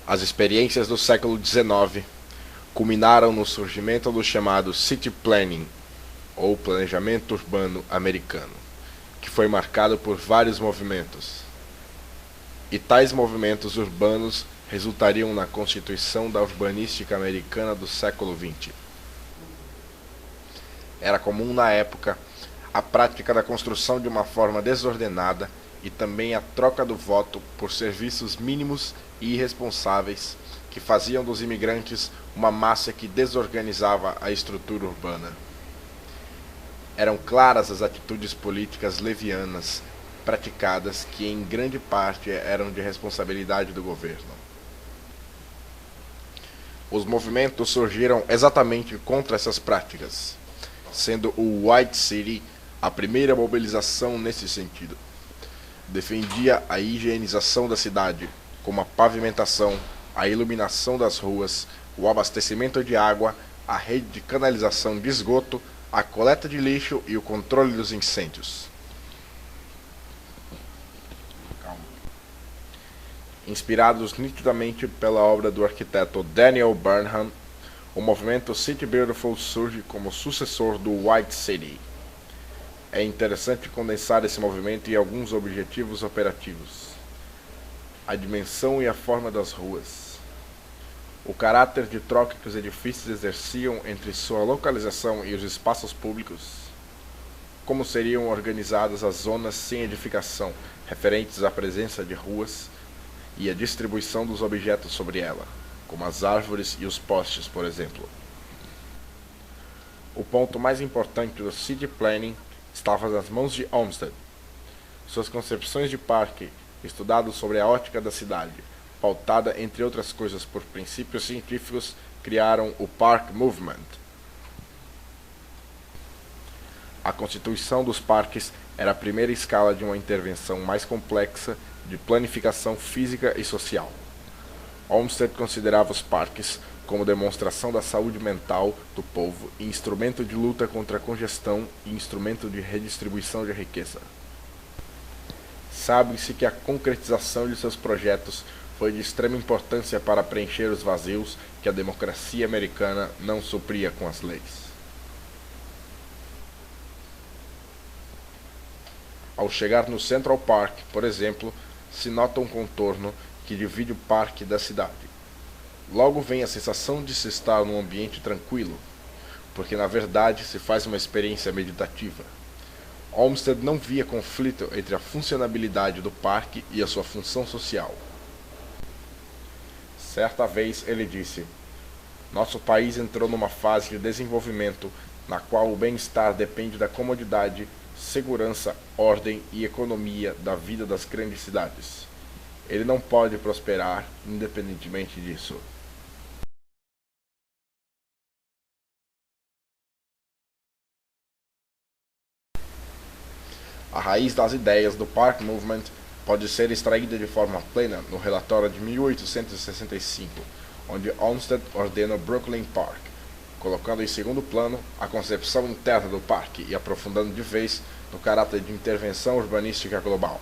As experiências do século XIX culminaram no surgimento do chamado City Planning, ou Planejamento Urbano Americano, que foi marcado por vários movimentos. E tais movimentos urbanos resultariam na constituição da urbanística americana do século XX. Era comum na época a prática da construção de uma forma desordenada e também a troca do voto por serviços mínimos e irresponsáveis que faziam dos imigrantes uma massa que desorganizava a estrutura urbana. Eram claras as atitudes políticas levianas praticadas que em grande parte eram de responsabilidade do governo. Os movimentos surgiram exatamente contra essas práticas, sendo o White City a primeira mobilização nesse sentido. Defendia a higienização da cidade, como a pavimentação, a iluminação das ruas, o abastecimento de água, a rede de canalização de esgoto, a coleta de lixo e o controle dos incêndios. Inspirados nitidamente pela obra do arquiteto Daniel Burnham, o movimento City Beautiful surge como sucessor do White City. É interessante condensar esse movimento em alguns objetivos operativos: a dimensão e a forma das ruas, o caráter de troca que os edifícios exerciam entre sua localização e os espaços públicos, como seriam organizadas as zonas sem edificação referentes à presença de ruas e a distribuição dos objetos sobre ela, como as árvores e os postes, por exemplo. O ponto mais importante do City Planning estava nas mãos de Olmsted. Suas concepções de parque, estudadas sobre a ótica da cidade, pautada entre outras coisas por princípios científicos, criaram o Park Movement. A constituição dos parques era a primeira escala de uma intervenção mais complexa de planificação física e social. Olmsted considerava os parques como demonstração da saúde mental do povo e instrumento de luta contra a congestão e instrumento de redistribuição de riqueza. Sabe-se que a concretização de seus projetos foi de extrema importância para preencher os vazios que a democracia americana não supria com as leis. Ao chegar no Central Park, por exemplo, se nota um contorno que divide o parque da cidade. Logo vem a sensação de se estar num ambiente tranquilo, porque na verdade se faz uma experiência meditativa. Olmsted não via conflito entre a funcionabilidade do parque e a sua função social. Certa vez ele disse: "Nosso país entrou numa fase de desenvolvimento na qual o bem-estar depende da comodidade, segurança, ordem e economia da vida das grandes cidades. Ele não pode prosperar independentemente disso." A raiz das ideias do Park Movement pode ser extraída de forma plena no relatório de 1865, onde Olmsted ordena Brooklyn Park, colocando em segundo plano a concepção interna do parque e aprofundando de vez no caráter de intervenção urbanística global.